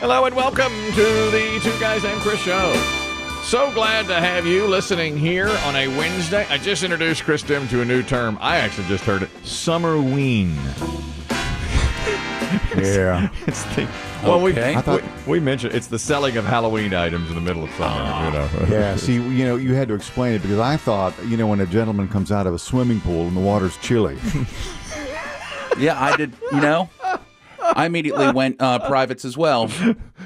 Hello and welcome to the Two Guys Named Chris show. So glad to have you listening here on a Wednesday. I just introduced Chris Demm to a new term. I actually just heard it. Summerween. Yeah. It's the, well, Okay. we mentioned it's the selling of Halloween items in the middle of summer. You know. Yeah, see, you had to explain it because I thought, when a gentleman comes out of a swimming pool and the water's chilly. Yeah, I did, I immediately went privates as well.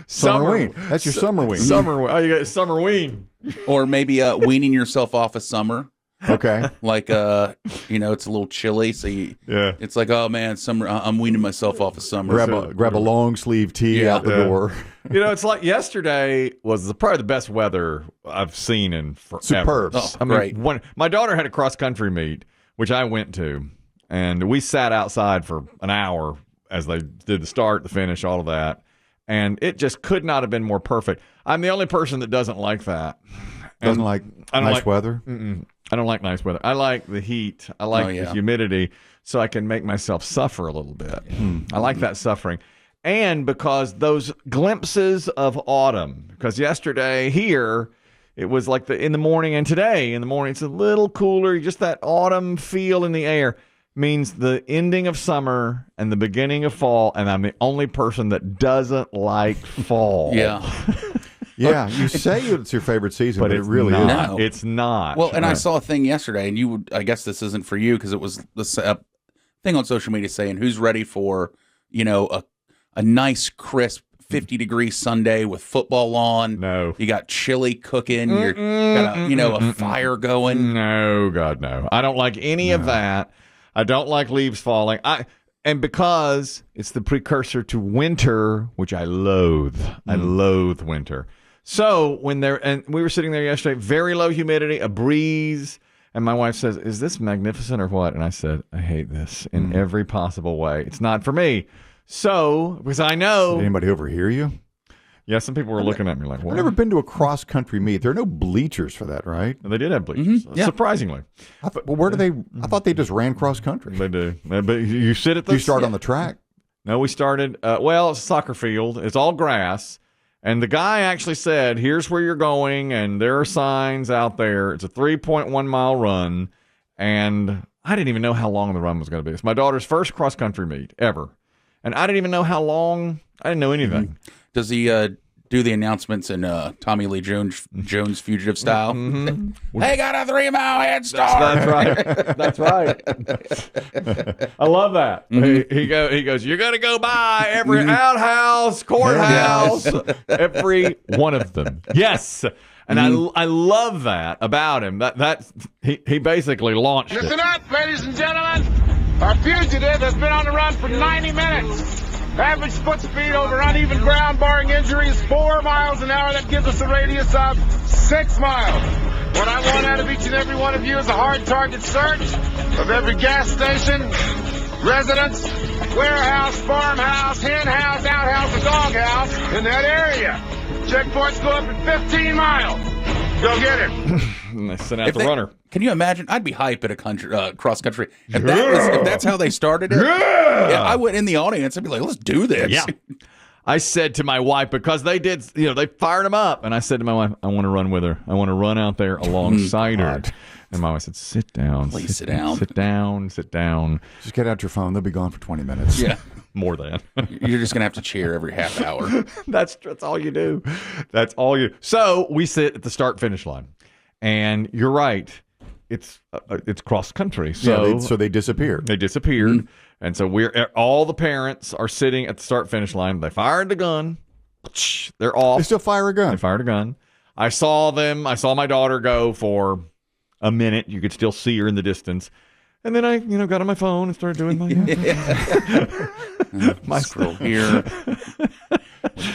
Summerween. That's your summerween. Summerween. Oh, you got Summerween. Or maybe weaning yourself off of summer. Okay. Like, it's a little chilly, so it's like, oh, man, summer. I'm weaning myself off of summer. Grab a long sleeve tee out the door. It's like yesterday was probably the best weather I've seen in forever. Superb. Oh, great. My daughter had a cross-country meet, which I went to, and we sat outside for an hour as they did the start, the finish, all of that. And it just could not have been more perfect. I'm the only person that doesn't like that. Doesn't like nice weather? I don't like nice weather. I like the heat. I like the humidity, so I can make myself suffer a little bit. I like that suffering. And because those glimpses of autumn, because yesterday here, it was like in the morning, and today in the morning, it's a little cooler, just that autumn feel in the air. Means the ending of summer and the beginning of fall, and I'm the only person that doesn't like fall. Yeah. Yeah, you say it's your favorite season, but it really not. isn't. No. It's not. Well, and I saw a thing yesterday, and I guess this isn't for you because it was the thing on social media saying who's ready for, a nice, crisp 50-degree Sunday with football on. No. You got chili cooking. You got a fire going. No, God, no. I don't like any of that. I don't like leaves falling. And because it's the precursor to winter, which I loathe. I loathe winter. So and we were sitting there yesterday, very low humidity, a breeze, and my wife says, "Is this magnificent or what?" And I said, "I hate this in every possible way. It's not for me." So, because I know. Did anybody overhear you? Yeah, some people were looking at me like, what? I've never been to a cross-country meet. There are no bleachers for that, right? They did have bleachers, surprisingly. Where do they? I thought they just ran cross-country. They do. But you sit at the... Do you start on the track? No, we started... it's a soccer field. It's all grass. And the guy actually said, here's where you're going, and there are signs out there. It's a 3.1-mile run. And I didn't even know how long the run was going to be. It's my daughter's first cross-country meet ever. And I didn't even know how long... I didn't know anything. Does he do the announcements in Tommy Lee Jones fugitive style? They got a 3-mile head start. That's right. I love that. He goes, you're going to go by every outhouse, courthouse, every one of them. Yes. And I love that about him. He basically launched it. Listen up, ladies and gentlemen. Our fugitive has been on the run for 90 minutes. Average foot speed over uneven ground, barring injuries, 4 miles an hour. That gives us a radius of 6 miles. What I want out of each and every one of you is a hard target search of every gas station, residence, warehouse, farmhouse, hen house, outhouse, and doghouse in that area. Checkpoints go up at 15 miles. Go get it. And they sent out the runner. Can you imagine? I'd be hype at a cross country. If that's how they started it. Yeah, I went in the audience. I'd be like, let's do this. Yeah. I said to my wife, because they did, they fired him up. And I said to my wife, I want to run with her. I want to run out there alongside her. And my wife said, sit down. Please sit down. Sit down. Sit down. Just get out your phone. They'll be gone for 20 minutes. Yeah. More than. You're just going to have to cheer every half hour. That's all you do. That's all you. So we sit at the start-finish line. And you're right. It's cross country. So, so they disappear. They disappeared. And so all the parents are sitting at the start-finish line. They fired the gun. They're off. They still fire a gun. They fired a gun. I saw them. I saw my daughter go for a minute. You could still see her in the distance. And then I, got on my phone and started doing my scroll here.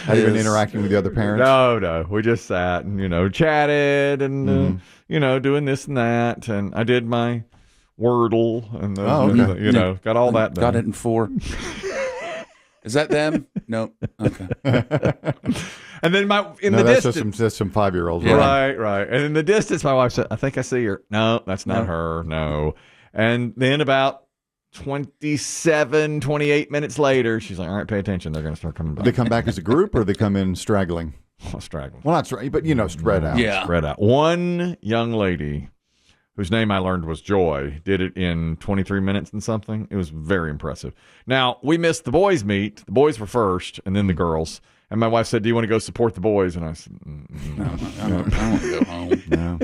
Have you been interacting with the other parents? No. We just sat and, chatted and, doing this and that. And I did my Wordle and, got all that done. Got it in 4. Is that them? No. Okay. And then the distance. That's some 5-year-olds. Right. And in the distance, my wife said, I think I see her. No, that's not her. No. And then about 27, 28 minutes later, she's like, all right, pay attention. They're going to start coming back. Do they come back as a group or they come in straggling? Straggling. Well, not straggling, but, spread out. Yeah. Spread out. One young lady, whose name I learned was Joy, did it in 23 minutes and something. It was very impressive. Now, we missed the boys' meet. The boys were first, and then the girls. And my wife said, do you want to go support the boys? And I said, no. I don't want to go home. No,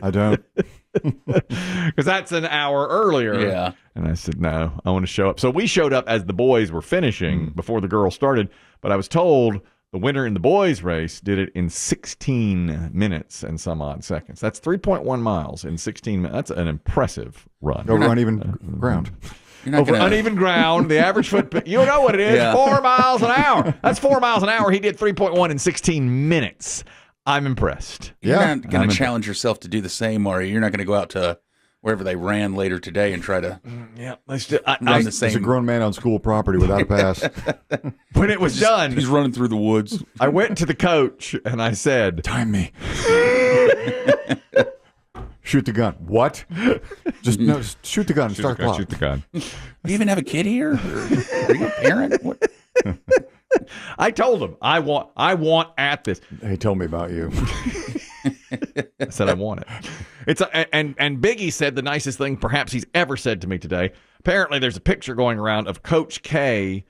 I don't. Because that's an hour earlier. Yeah. And I said, no, I want to show up. So we showed up as the boys were finishing before the girls started. But I was told the winner in the boys' race did it in 16 minutes and some odd seconds. That's 3.1 miles in 16 minutes. That's an impressive run. Over uneven ground. Over uneven ground, the average foot, you know what it is, 4 miles an hour. That's 4 miles an hour. He did 3.1 in 16 minutes. I'm impressed. You're not going to challenge yourself to do the same, or you're not going to go out to wherever they ran later today and try to run the same. There's a grown man on school property without a pass. When it was done, he's running through the woods. I went to the coach and I said, time me. Shoot the gun. What? Just shoot the gun and start the clock. Shoot the gun. Do you even have a kid here? Are you a parent? What? I told him, I want at this. He told me about you. I said I want it. And Biggie said the nicest thing perhaps he's ever said to me today. Apparently there's a picture going around of Coach K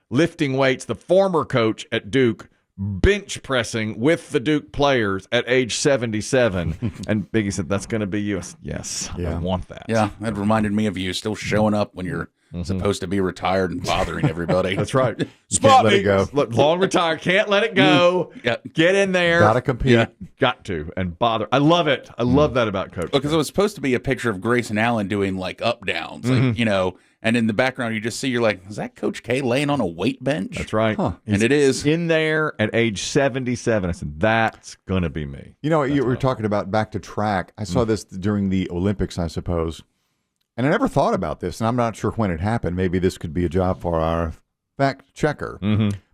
lifting weights, the former coach at Duke, bench pressing with the Duke players at age 77. And Biggie said, that's going to be you. I said, yes, I want that. Yeah, that reminded me of you still showing up when you're supposed to be retired and bothering everybody. That's right. Can't let it go. Look, long retired, can't let it go. Get in there. Gotta compete. Yeah. Got to. And bother. I love it. I love that about Coach. Because it was supposed to be a picture of Grace and Allen doing like up downs, like, and in the background you just see, you're like, is that Coach K laying on a weight bench? That's right. Huh. And it is. In there at age 77. I said, that's going to be me. You were talking about back to track. I saw this during the Olympics, I suppose. And I never thought about this, and I'm not sure when it happened. Maybe this could be a job for our fact checker.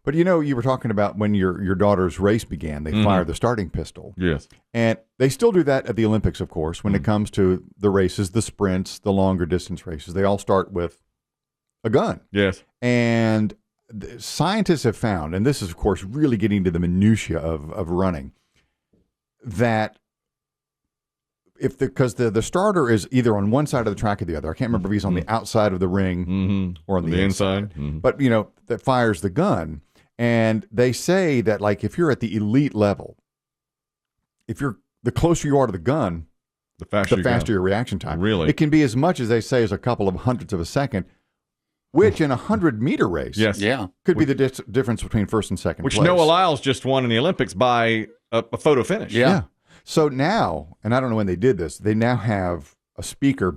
But you were talking about when your daughter's race began, they fired the starting pistol. Yes. And they still do that at the Olympics, of course, when it comes to the races, the sprints, the longer distance races. They all start with a gun. Yes. And scientists have found, and this is, of course, really getting to the minutia of running, that because the starter is either on one side of the track or the other. I can't remember if he's on the outside of the ring or on the inside. But, that fires the gun. And they say that, like, if you're at the elite level, the closer you are to the gun, the faster your reaction time. Really? It can be as much as they say as a couple of hundredths of a second, which in a 100-meter race could be the difference between first and second place. Which Noah Lyles just won in the Olympics by a photo finish. Yeah. So now, and I don't know when they did this, they now have a speaker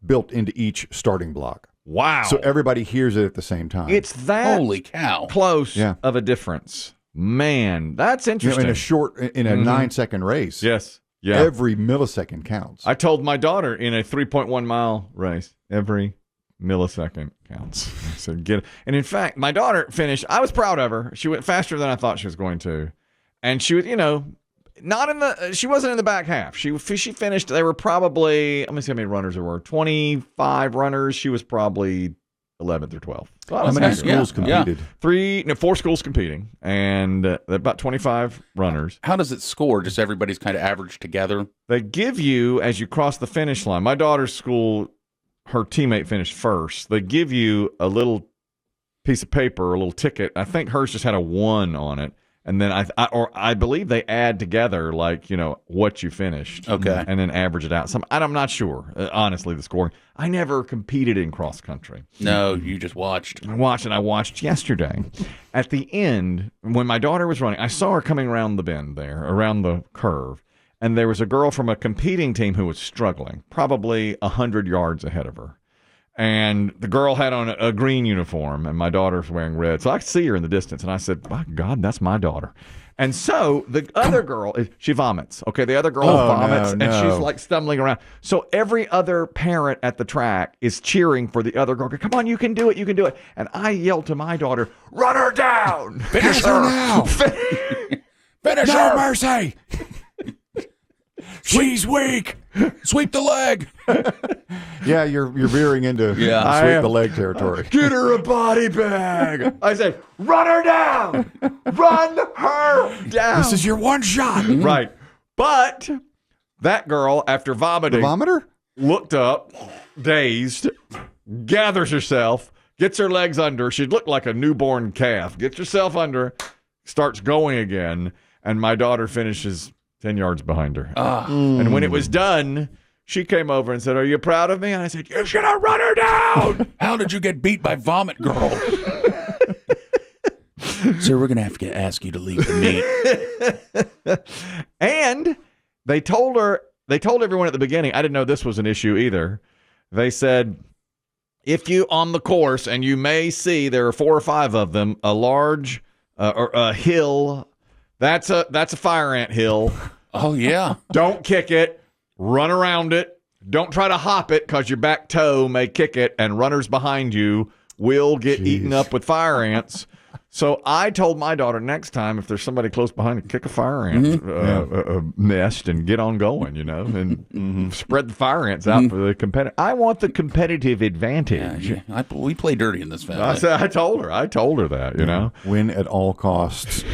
built into each starting block. Wow. So everybody hears it at the same time. It's that holy cow close of a difference. Man, that's interesting. In a 9-second race. Yes. Yeah. Every millisecond counts. I told my daughter in a 3.1 mile race, every millisecond counts. I said, get it. And in fact, my daughter finished. I was proud of her. She went faster than I thought she was going to. And she was, she wasn't in the back half. She finished. They were probably, let me see how many runners there were. 25 runners. She was probably 11th or 12th. So how many schools competed? 4 schools competing, and about 25 runners. How does it score? Just everybody's kind of averaged together? They give you, as you cross the finish line, my daughter's school, her teammate finished first. They give you a little piece of paper, a little ticket. I think hers just had a 1 on it. And then I believe they add together, like, what you finished. Okay. And then average it out. I'm not sure, honestly, the scoring. I never competed in cross country. No, you just watched. I watched yesterday. At the end, when my daughter was running, I saw her coming around the bend there, around the curve. And there was a girl from a competing team who was struggling, probably 100 yards ahead of her. And the girl had on a green uniform, and my daughter's wearing red. So I could see her in the distance, and I said, by God, that's my daughter. And so the other girl, she vomits. Okay, the other girl vomits, and she's like stumbling around. So every other parent at the track is cheering for the other girl. Come on, you can do it, you can do it. And I yelled to my daughter, run her down. Finish her now. Finish no her. mercy. She's weak. Sweep the leg. Yeah, you're veering into sweep the leg territory. Get her a body bag. I say, run her down. Run her down. This is your one shot. Right. But that girl, after vomiting, The vomiter? looked up, dazed, gathers herself, gets her legs under. She looked like a newborn calf. Gets herself under, starts going again, and my daughter finishes 10 yards behind her. And when it was done, she came over and said, "Are you proud of me?" And I said, "You should have run her down." How did you get beat by Vomit Girl? Sir, we're going to have to ask you to leave the meet. And they told everyone at the beginning, I didn't know this was an issue either. They said, if you on the course, and you may see there are 4 or 5 of them, a large or a hill, that's a fire ant hill. Oh, yeah. Don't kick it. Run around it. Don't try to hop it because your back toe may kick it, and runners behind you will get eaten up with fire ants. So I told my daughter, next time, if there's somebody close behind, kick a fire ant nest and get on going, and spread the fire ants out for the competitive. I want the competitive advantage. Yeah, we play dirty in this family. I told her that, Win at all costs.